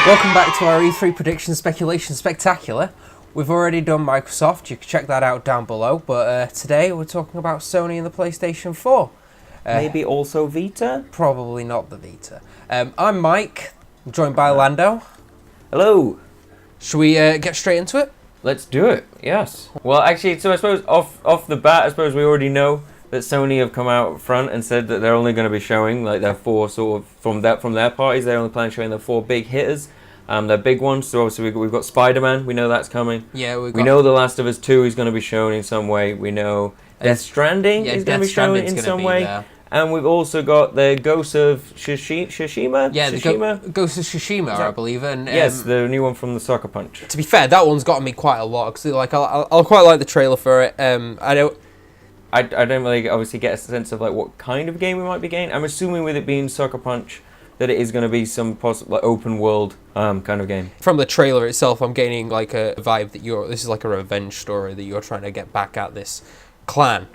Welcome back to our E3 prediction speculation spectacular. We've already done Microsoft, you can check that out down below, but today we're talking about Sony and the PlayStation 4. Maybe also Vita? Probably not the Vita. I'm Mike, I'm joined by Lando. Hello! Should we get straight into it? Let's do it, yes. Well, actually, so I suppose off the bat, I suppose we already know that Sony have come out front and said that they're only going to be showing like their four sort of, from their parties, they're only planning on showing their four big hitters. Their big ones, so obviously we've got Spider-Man, we know that's coming. Yeah, we know The Last of Us 2 is going to be shown in some way. We know Death Stranding is going to be shown in some way. There. And we've also got the Ghosts of Tsushima? Yeah, the Ghosts of Tsushima, I believe. And, yes, the new one from the Sucker Punch. To be fair, that one's gotten me quite a lot, because like, I'll quite like the trailer for it. I don't really obviously get a sense of like what kind of game we might be getting. I'm assuming with it being Sucker Punch that it is going to be some possible like, open world kind of game. From the trailer itself, I'm gaining like a vibe that this is like a revenge story, that you're trying to get back at this clan.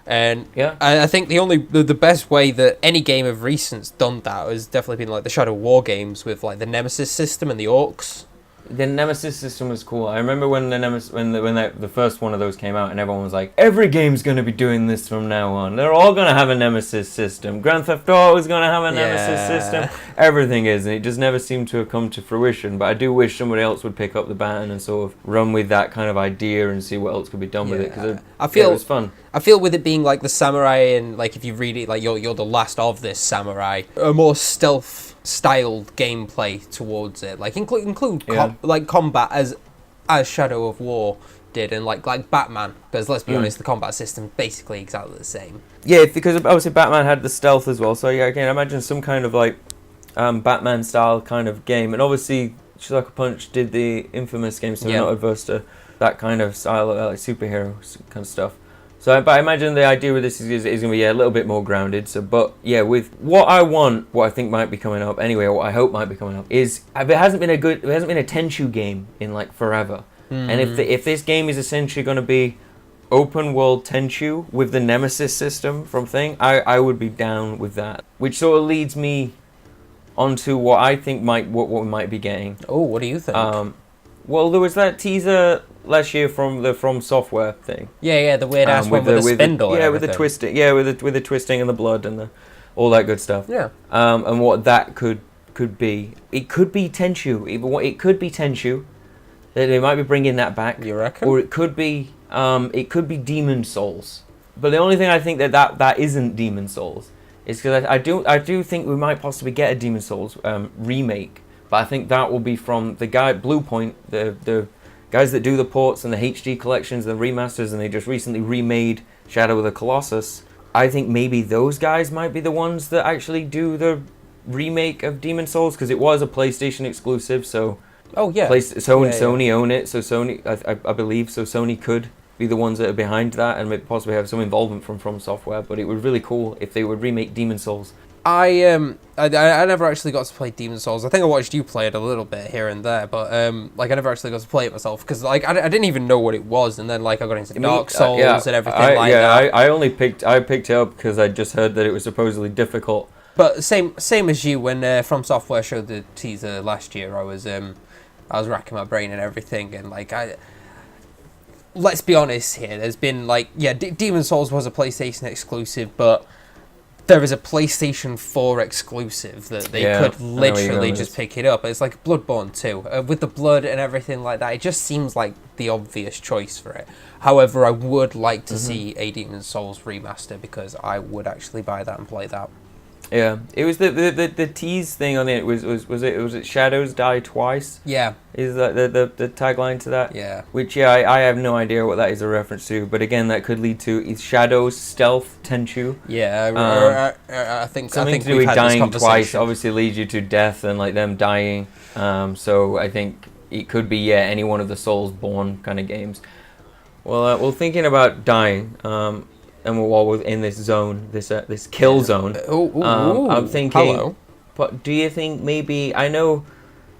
And yeah, I think the best way that any game of recent's done that has definitely been like the Shadow War games with like the Nemesis system and the orcs. The Nemesis system was cool. I remember when the first one of those came out, and everyone was like, "Every game's going to be doing this from now on. They're all going to have a Nemesis system. Grand Theft Auto is going to have a Nemesis system. Everything is," and it just never seemed to have come to fruition. But I do wish somebody else would pick up the baton and sort of run with that kind of idea and see what else could be done with it, because I feel it was fun. I feel with it being like the samurai, and like if you read it, like you're the last of this samurai, a more stealth styled gameplay towards it, like include combat as Shadow of War did, and like Batman, because let's be honest, the combat system is basically exactly the same. Yeah, because obviously Batman had the stealth as well, so yeah, I can imagine some kind of like Batman style kind of game, and obviously Sucker Punch did the infamous game, so we're not adverse to that kind of style of like superhero kind of stuff. So, but I imagine the idea with this is going to be a little bit more grounded. So, but yeah, with what I think might be coming up anyway, or what I hope might be coming up, is it hasn't been a Tenchu game in like forever. And if this game is essentially going to be open world Tenchu with the Nemesis system from Thing, I would be down with that. Which sort of leads me onto what I think what we might be getting. Oh, what do you think? Well, there was that teaser last year from the From Software thing. Yeah, the weird ass one with the spindle. With the twisting. Yeah, with the twisting and the blood and all that good stuff. Yeah. And what that could be. It could be Tenchu. It could be Tenchu. They might be bringing that back. You reckon? Or it could be Demon Souls. But the only thing I think that isn't Demon Souls is because I do think we might possibly get a Demon Souls remake. But I think that will be from the guy Bluepoint, the guys that do the ports and the HD collections and the remasters, and they just recently remade Shadow of the Colossus. I think maybe those guys might be the ones that actually do the remake of Demon Souls, because it was a PlayStation exclusive, so Sony own it, so Sony, I believe, so Sony could be the ones that are behind that and possibly have some involvement from Software. But it would be really cool if they would remake Demon Souls. I never actually got to play Demon Souls. I think I watched you play it a little bit here and there, but like I never actually got to play it myself, because like I didn't even know what it was, and then like I got into Dark Souls and everything that. I picked it up because I just heard that it was supposedly difficult. But same as you, when From Software showed the teaser last year, I was racking my brain and everything, and like let's be honest here. There's been like Demon Souls was a PlayStation exclusive, but there is a PlayStation 4 exclusive that they could literally just pick it up. It's like Bloodborne 2. With the blood and everything like that, it just seems like the obvious choice for it. However, I would like to see a Demon Souls remaster, because I would actually buy that and play that. Yeah, it was the tease thing on it was it Shadows Die Twice? Yeah, is that the tagline to that? Yeah, which I have no idea what that is a reference to, but again that could lead to Shadows Stealth Tenchu. Yeah, I think something to do with dying twice obviously leads you to death and like them dying. So I think it could be any one of the Soulsborne kind of games. Well, thinking about dying. And while we're in this zone, this kill zone, I'm thinking. Hello. But do you think maybe, I know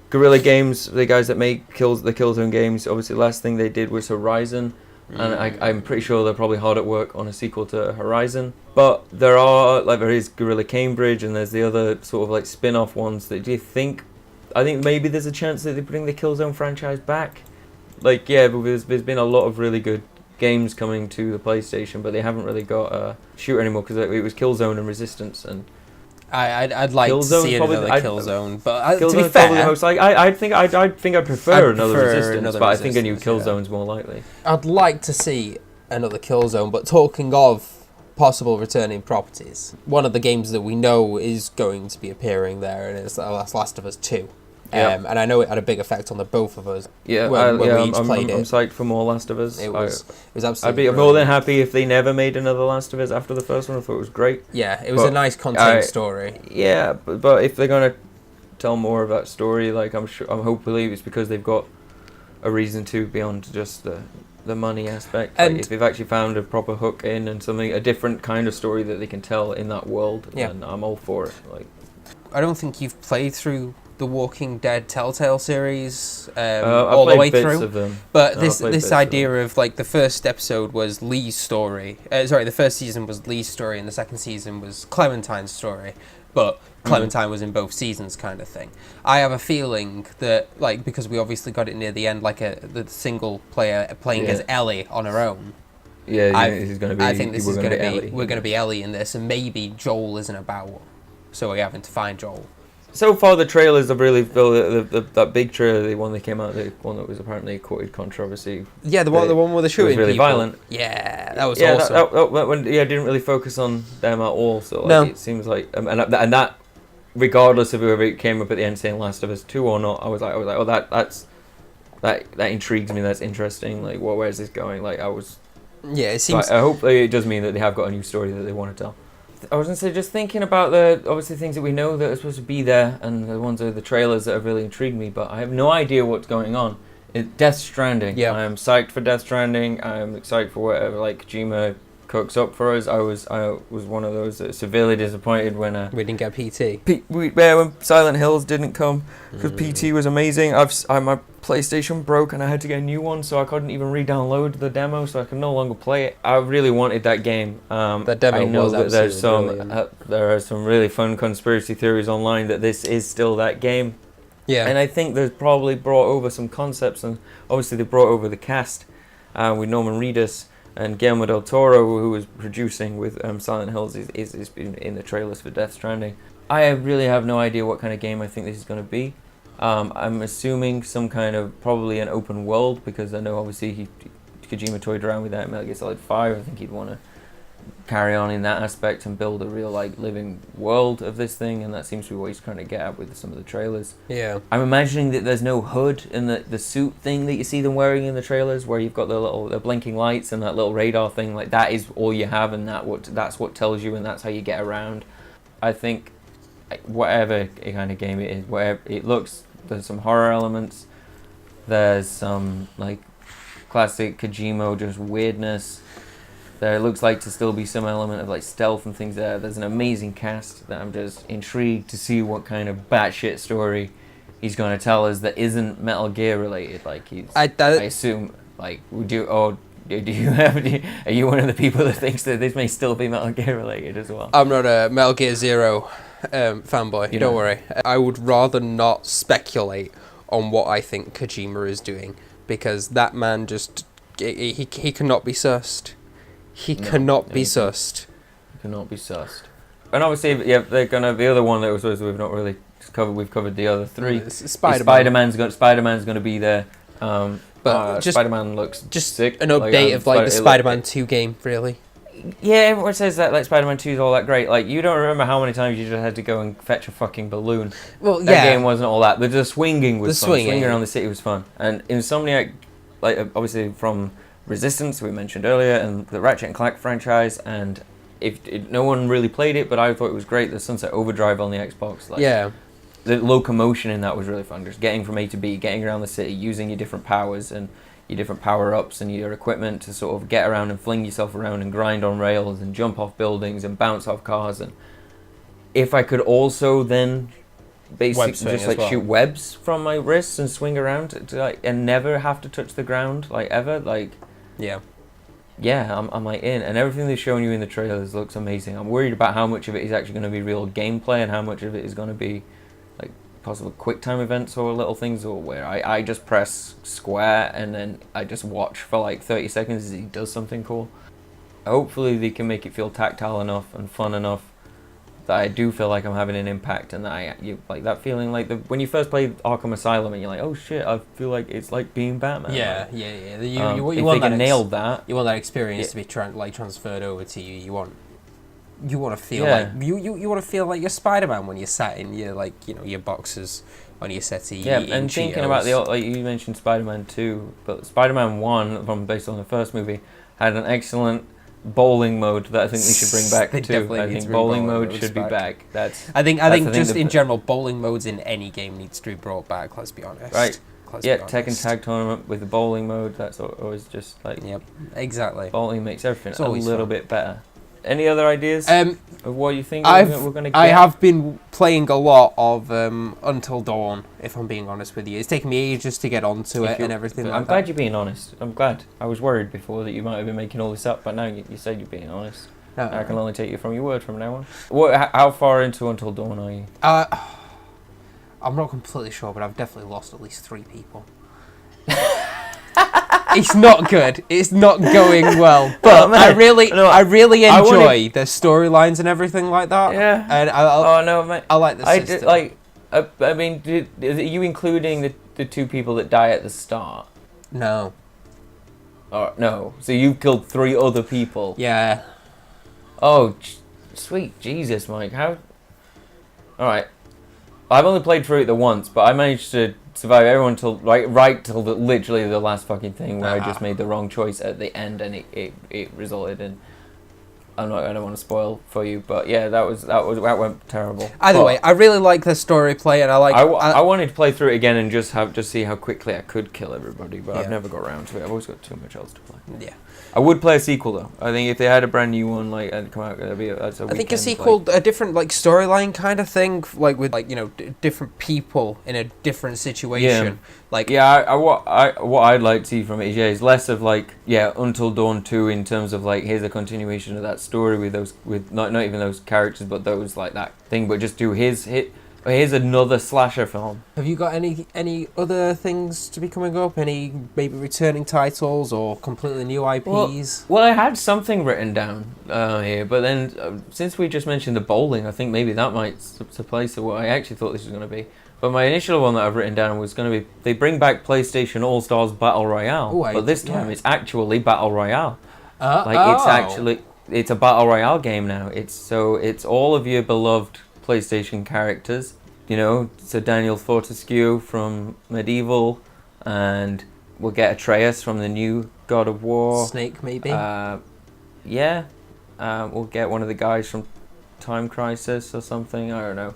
Guerrilla Games, the guys that make the Killzone games, obviously the last thing they did was Horizon, and I'm pretty sure they're probably hard at work on a sequel to Horizon. But there is Guerrilla Cambridge, and there's the other sort of like spin-off ones. Do you think I think maybe there's a chance that they bring the Killzone franchise back. Like, yeah, but there's been a lot of really good games coming to the PlayStation, but they haven't really got a shooter anymore because it was Killzone and Resistance, and I'd like Killzone's to see another Killzone, but Killzone's to be probably the fair, most, like, I think I'd prefer another Resistance, another but I think a new Resistance, Killzone's more likely. I'd like to see another Killzone. But talking of possible returning properties, one of the games that we know is going to be appearing there, and it's Last of Us 2. Yep. And I know it had a big effect on the both of us. Yeah, when we each I'm played I'm it. psyched for more Last of Us. It was absolutely. I'd be more brilliant. than happy if they never made another Last of Us after the first one. I thought it was great. Yeah, it was a nice contained story. Yeah, but if they're gonna tell more of that story, like I'm hopefully it's because they've got a reason to beyond just the money aspect. Like, And if they've actually found a proper hook in and a different kind of story that they can tell in that world, then I'm all for it. Like, I don't think you've played through the Walking Dead Telltale series all all the way bits through. of them. But this idea of like the first episode was Lee's story. The first season was Lee's story, and the second season was Clementine's story. But Clementine was in both seasons, kind of thing. I have a feeling that, like, because we obviously got it near the end, like the single player playing as Ellie on her own. Yeah, I think this is going to be Ellie. we're going to be Ellie in this, and maybe Joel isn't about, so we're having to find Joel. So far, the trailers have really filled that big trailer, the one that came out, the one that was apparently quoted controversy. Yeah, the one with the shooting. It was really people. violent. Yeah, that was awesome. That didn't really focus on them at all. So No. It seems like, and that, regardless of whoever came up at the end saying Last of Us 2 or not, I was like, oh, that intrigues me. That's interesting. Like, where's this going? Like, Yeah, it seems. hopefully, it does mean that they have got a new story that they want to tell. I was going to say, just thinking about the obviously things that we know that are supposed to be there, and the ones that are the trailers that have really intrigued me, but I have no idea what's going on. Death Stranding. Yeah. I am psyched for Death Stranding. I am excited for whatever Kojima cooks up for us. I was one of those that severely disappointed when we didn't get PT. when Silent Hills didn't come, because PT was amazing. My PlayStation broke and I had to get a new one, so I couldn't even re-download the demo, so I could no longer play it. I really wanted that game. That demo I know was that there's brilliant. there are some really fun conspiracy theories online that this is still that game. Yeah, And I think they've probably brought over some concepts, and obviously they brought over the cast with Norman Reedus and Guillermo del Toro, who was producing with Silent Hills, is in the trailers for Death Stranding. I really have no idea what kind of game I think this is going to be. I'm assuming some kind of, probably an open world, because I know obviously Kojima toyed around with that in Metal Gear Solid 5. I think he'd want to carry on in that aspect and build a real living world of this thing, and that seems to be what he's trying to get at with some of the trailers. Yeah. I'm imagining that there's no hood in the suit thing that you see them wearing in the trailers, where you've got the blinking lights and that little radar thing. Like, that is all you have, and that's what tells you, and that's how you get around. I think whatever kind of game it is, whatever it looks, there's some horror elements, there's some classic Kojima just weirdness. There looks like to still be some element of stealth and things there. There's an amazing cast that I'm just intrigued to see what kind of batshit story he's going to tell us that isn't Metal Gear related. I assume, are you one of the people that thinks that this may still be Metal Gear related as well? I'm not a Metal Gear Zero fanboy. Don't worry. I would rather not speculate on what I think Kojima is doing, because that man just he cannot be sussed. He cannot be sussed. He cannot be sussed. And obviously, yeah, they're gonna. The other one that was we've not really covered. We've covered the other three. Spider-Man. Spider-Man's gonna be there. But just Spider-Man looks just sick. An update of the Spider-Man 2 game, really. Yeah, everyone says that Spider-Man 2 is all that great. You don't remember how many times you just had to go and fetch a fucking balloon. Well, that game wasn't all that. But the swinging was fun. Swinging around the city was fun. And Insomniac, obviously from Resistance we mentioned earlier, and the Ratchet and Clank franchise, and no one really played it, but I thought it was great. The Sunset Overdrive on the Xbox, the locomotion in that was really fun. Just getting from A to B, getting around the city, using your different powers and your different power-ups and your equipment to sort of get around and fling yourself around and grind on rails and jump off buildings and bounce off cars. And if I could also then basically just shoot webs from my wrists and swing around and never have to touch the ground ever, I'm in, and everything they're showing you in the trailers looks amazing. I'm worried about how much of it is actually going to be real gameplay and how much of it is going to be possible quick time events or little things, or where I just press square and then I just watch for like 30 seconds as he does something cool. Hopefully they can make it feel tactile enough and fun enough that I do feel like I'm having an impact, and that you like that feeling like when you first played Arkham Asylum and you're like, oh shit, I feel like it's like being Batman. Yeah, like, yeah. You want they that can nail that. You want that experience to be transferred over to you. You want to feel Yeah. like you want to feel like you're Spider-Man when you're sat in your your boxes on your settee. Yeah, and thinking about like you mentioned Spider-Man 2, but Spider-Man 1, from based on the first movie, had an excellent bowling mode that I think they should bring back too. I think bowling mode should be back. I think just in general, bowling modes in any game needs to be brought back. Let's be honest. Right. Tekken Tag Tournament with the bowling mode. That's always just like. Yep. Exactly. Bowling makes everything a little bit better. Any other ideas of what you think we're going to get? I have been playing a lot of Until Dawn, if I'm being honest with you. It's taken me ages to get onto it and everything like that. I'm glad you're being honest. I'm glad. I was worried before that you might have been making all this up, but now you said you're being honest. No, I can only take you from your word from now on. How far into Until Dawn are you? I'm not completely sure, but I've definitely lost at least 3 people. It's not good. It's not going well. But I really enjoy the storylines and everything like that. Yeah. And mate. I like the system. I mean, are you including the 2 people that die at the start? No. No. So you've killed 3 other people. Yeah. Oh, sweet Jesus, Mike. How? All right. I've only played through it the once, but I managed to survive everyone till right till literally the last fucking thing where I just made the wrong choice at the end, and it resulted in. I don't want to spoil for you, but yeah, that went terrible. Either way, I really like the story play, and I wanted to play through it again and just see how quickly I could kill everybody, but I've never got around to it. I've always got too much else to play. Yeah. I would play a sequel though. I think if they had a brand new one and come out, that's a I think a sequel, a different storyline kind of thing, with different people in a different situation. Yeah. What I'd like to see from it is less of Until Dawn 2 in terms of here's a continuation of that story with not even those characters, but those that thing, but just do here's another slasher film. Have you got any other things to be coming up? Any maybe returning titles or completely new IPs? Well, I had something written down here, but then since we just mentioned the bowling, I think maybe that might suffice to what I actually thought this was going to be. But my initial one that I've written down was going to be they bring back PlayStation All Stars Battle Royale, but this time it's actually Battle Royale. It's a Battle Royale game now. It's all of your beloved PlayStation characters, so Daniel Fortescue from Medieval, and we'll get Atreus from the new God of War. Snake, maybe? We'll get one of the guys from Time Crisis or something, I don't know.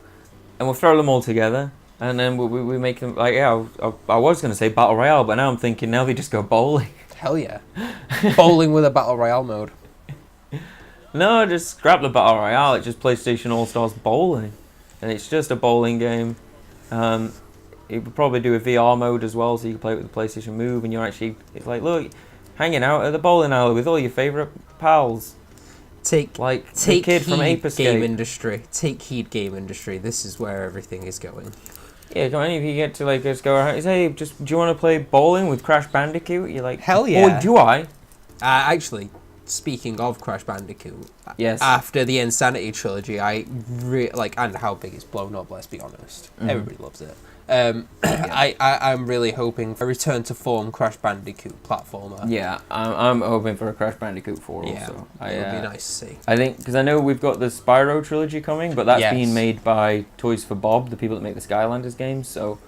And we'll throw them all together, and then we make them, I was going to say Battle Royale, but now I'm thinking now they just go bowling. Hell yeah. Bowling with a Battle Royale mode. No, just scrap the Battle Royale. It's just PlayStation All-Stars Bowling. And it's just a bowling game. It would probably do a VR mode as well, so you can play it with the PlayStation Move, and it's like, look, hanging out at the bowling alley with all your favourite pals. Take the kid from Ape Escape. Game industry. Take heed, game industry. This is where everything is going. Yeah, come on, if you get to just go around, say, do you want to play bowling with Crash Bandicoot? You're like, hell yeah. Boy, do I. Actually, speaking of Crash Bandicoot, yes. After the Insanity trilogy, I and how big it's blown up. Let's be honest, everybody loves it. I'm really hoping for a return to form Crash Bandicoot platformer. Yeah, I'm hoping for a Crash Bandicoot 4 yeah, also. It would be nice to see. I think, because I know we've got the Spyro trilogy coming, but that's being made by Toys for Bob, the people that make the Skylanders games, so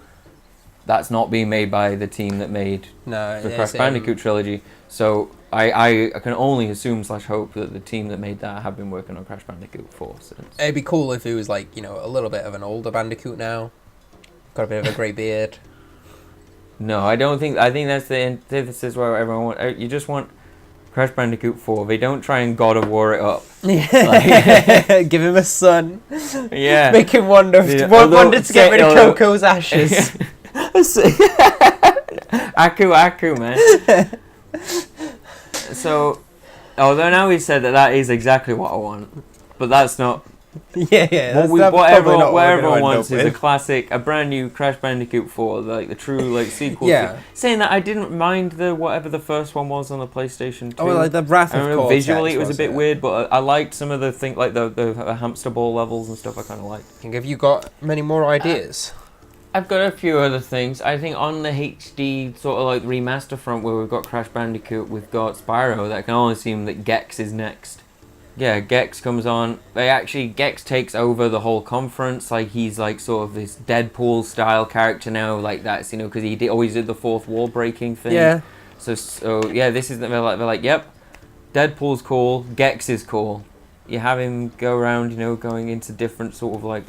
that's not being made by the team that made the Crash Bandicoot trilogy. So I can only assume / hope that the team that made that have been working on Crash Bandicoot 4 since. It'd be cool if it was a little bit of an older Bandicoot now. Got a bit of a grey beard. No, I don't think. I think that's the antithesis where everyone wants. You just want Crash Bandicoot 4. They don't try and God of War it up. Give him a son. Yeah. Make him wonder to get rid of Coco's ashes. Aku, man. So, although now we said that is exactly what I want, but that's not Yeah. What everyone wants is a brand new Crash Bandicoot 4, like the true like sequel. Yeah. Saying that, I didn't mind whatever the first one was on the PlayStation 2. Oh, like the Wrath of Cortex. Visually, it was a bit weird, but I liked some of the things, like the hamster ball levels and stuff. I kind of liked. Have you got many more ideas? I've got a few other things. I think on the HD sort of like remaster front, where we've got Crash Bandicoot, we've got Spyro, that can only seem that Gex is next. Yeah, Gex comes on. Gex takes over the whole conference. Like, he's like sort of this Deadpool style character now. Like, that's, because he always did the fourth wall breaking thing. Yeah. So yeah, this is, they're like, yep, Deadpool's cool, Gex is cool. You have him go around, going into different sort of like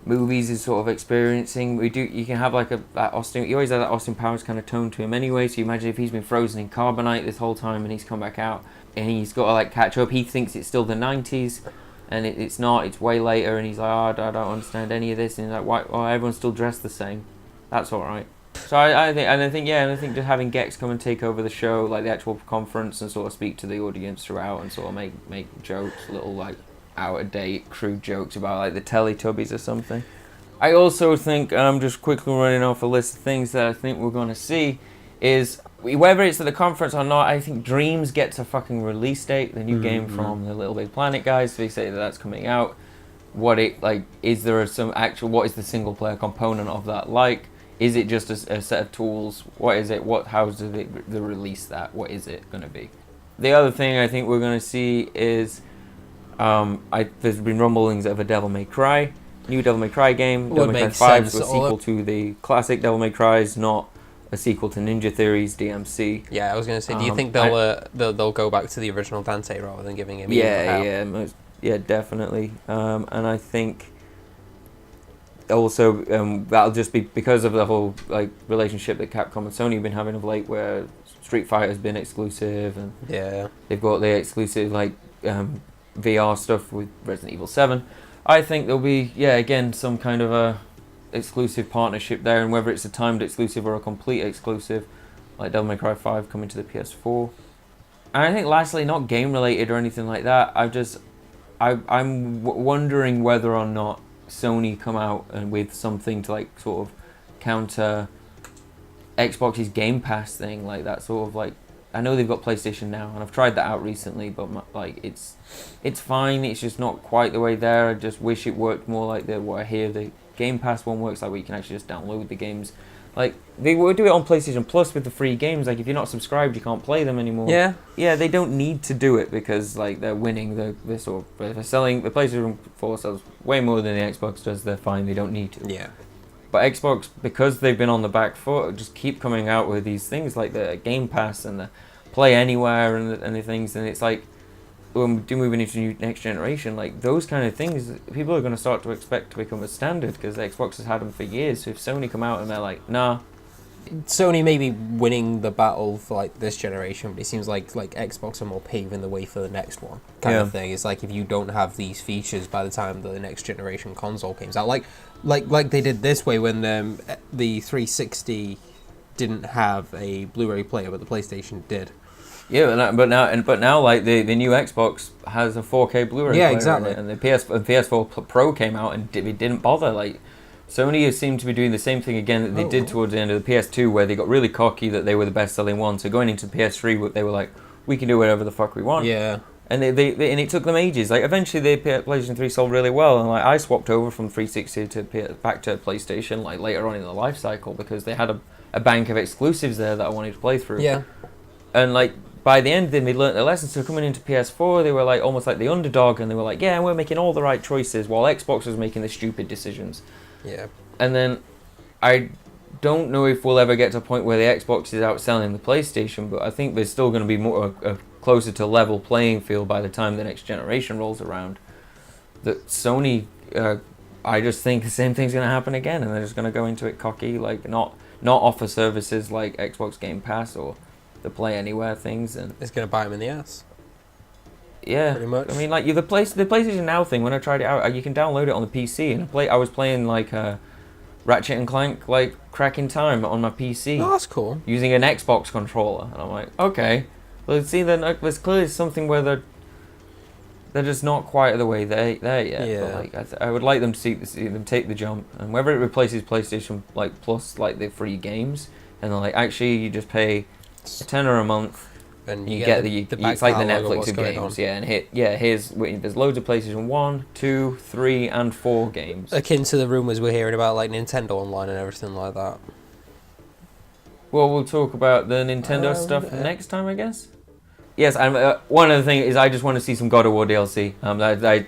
movies is sort of experiencing. You can have like that Austin. You always have that Austin Powers kind of tone to him anyway. So you imagine if he's been frozen in carbonite this whole time and he's come back out and he's got to like catch up. He thinks it's still the 90s, and it's not. It's way later, and he's like, I don't understand any of this. And he's like, why? Oh, everyone's still dressed the same. That's all right. So I think just having Gex come and take over the show, like the actual conference, and sort of speak to the audience throughout, and sort of make jokes, little like out of date, crude jokes about like the Teletubbies or something. I also think, just quickly running off a list of things that I think we're going to see is, whether it's at the conference or not, I think Dreams gets a fucking release date, the new game from the Little Big Planet guys. They say that's coming out. What is the single player component of that like? Is it just a set of tools? What is it? How do they release that? What is it going to be? The other thing I think we're going to see is, there's been rumblings of a Devil May Cry, new Devil May Cry game. Devil May Cry 5 is a sequel to the classic Devil May Cry's, not a sequel to Ninja Theory's DMC. Yeah, I was going to say, do you think they'll go back to the original Dante rather than giving him? Yeah, definitely. And I think also that'll just be because of the whole like relationship that Capcom and Sony have been having of late, where Street Fighter's been exclusive, and they've got the exclusive like VR stuff with Resident Evil 7. I think there'll be again some kind of a exclusive partnership there, and whether it's a timed exclusive or a complete exclusive, like Devil May Cry 5 coming to the PS4. And I think lastly, not game related or anything like that, I'm wondering whether or not Sony come out and with something to like sort of counter Xbox's Game Pass thing, like that sort of like, I know they've got PlayStation Now, and I've tried that out recently, but like it's fine. It's just not quite the way there. I just wish it worked more like what I hear the Game Pass one works, like where you can actually just download the games. Like they would do it on PlayStation Plus with the free games. Like if you're not subscribed, you can't play them anymore. Yeah. They don't need to do it because like they're winning. They're selling, the PlayStation 4 sells way more than the Xbox does. They're fine. They don't need to. Yeah. But Xbox, because they've been on the back foot, just keep coming out with these things like the Game Pass and the Play Anywhere and the things, and it's like, when we do moving into next generation, like those kind of things, people are going to start to expect to become a standard because Xbox has had them for years. So if Sony come out and they're like, nah. Sony may be winning the battle for like this generation, but it seems like Xbox are more paving the way for the next one kind of thing. It's like if you don't have these features by the time the next generation console comes out, like they did this way when the 360 didn't have a Blu-ray player, but the PlayStation did. Yeah, but now like the new Xbox has a 4K Blu-ray player exactly. And the PS4 Pro came out and it didn't bother. Like Sony has seemed to be doing the same thing again that they did towards the end of the PS2, where they got really cocky that they were the best-selling one. So going into PS3, they were like, we can do whatever the fuck we want. Yeah. And and it took them ages. Like eventually, the PlayStation 3 sold really well, and like I swapped over from 360 back to PlayStation like later on in the life cycle because they had a bank of exclusives there that I wanted to play through. Yeah. And like by the end, then they learned their lessons. So coming into PS4, they were like almost like the underdog, and they were like, yeah, we're making all the right choices, while Xbox was making the stupid decisions. Yeah. And then I don't know if we'll ever get to a point where the Xbox is outselling the PlayStation, but I think there's still going to be more closer to level playing field by the time the next generation rolls around. That Sony, I just think the same thing's going to happen again, and they're just going to go into it cocky, like not offer services like Xbox Game Pass or the Play Anywhere things, and it's going to bite them in the ass. Yeah, pretty much. I mean, like the PlayStation Now thing. When I tried it out, you can download it on the PC, and I was playing like Ratchet and Clank, like Cracking Time on my PC. Oh, that's cool. Using an Xbox controller, and I'm like, okay. Well, see, then there's clearly something where they're just not quite the way there yet. Yeah. But like I would like them to see them take the jump, and whether it replaces PlayStation like Plus, like the free games, and they're like actually you just pay a tenner a month. And you get the it's like the Netflix of games, yeah. And here's there's loads of PlayStation 1, 2, 3, and 4 games. Akin to the rumours we're hearing about like Nintendo Online and everything like that. Well, we'll talk about the Nintendo stuff next time, I guess. Yes, and one other thing is I just want to see some God of War DLC.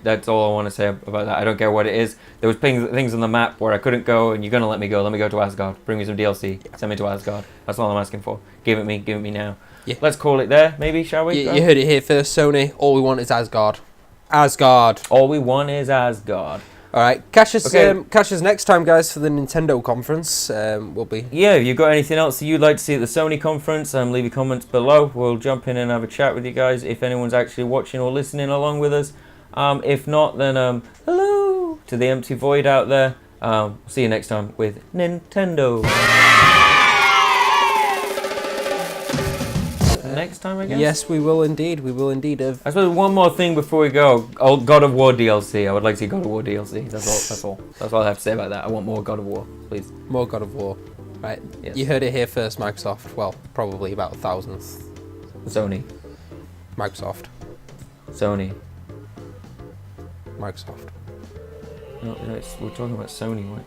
That's all I want to say about that. I don't care what it is. There was things on the map where I couldn't go, and you're gonna let me go. Let me go to Asgard. Bring me some DLC. Send me to Asgard. That's all I'm asking for. Give it me now. Yeah. Let's call it there, maybe, shall we? You heard it here first, Sony. All we want is Asgard. Asgard. All we want is Asgard. All right, catch us next time, guys, for the Nintendo conference. We'll be. Yeah, if you've got anything else that you'd like to see at the Sony conference, leave your comments below. We'll jump in and have a chat with you guys if anyone's actually watching or listening along with us. If not, then hello to the empty void out there. See you next time with Nintendo. Next time, I guess? Yes, we will indeed. We will indeed. I suppose one more thing before we go. Oh, God of War DLC. I would like to see God of War DLC. That's all. That's all I have to say about that. I want more God of War, please. More God of War. Right. Yes. You heard it here first, Microsoft. Well, probably about 1,000th. Sony. Microsoft. Sony. Microsoft. No, we're talking about Sony, right?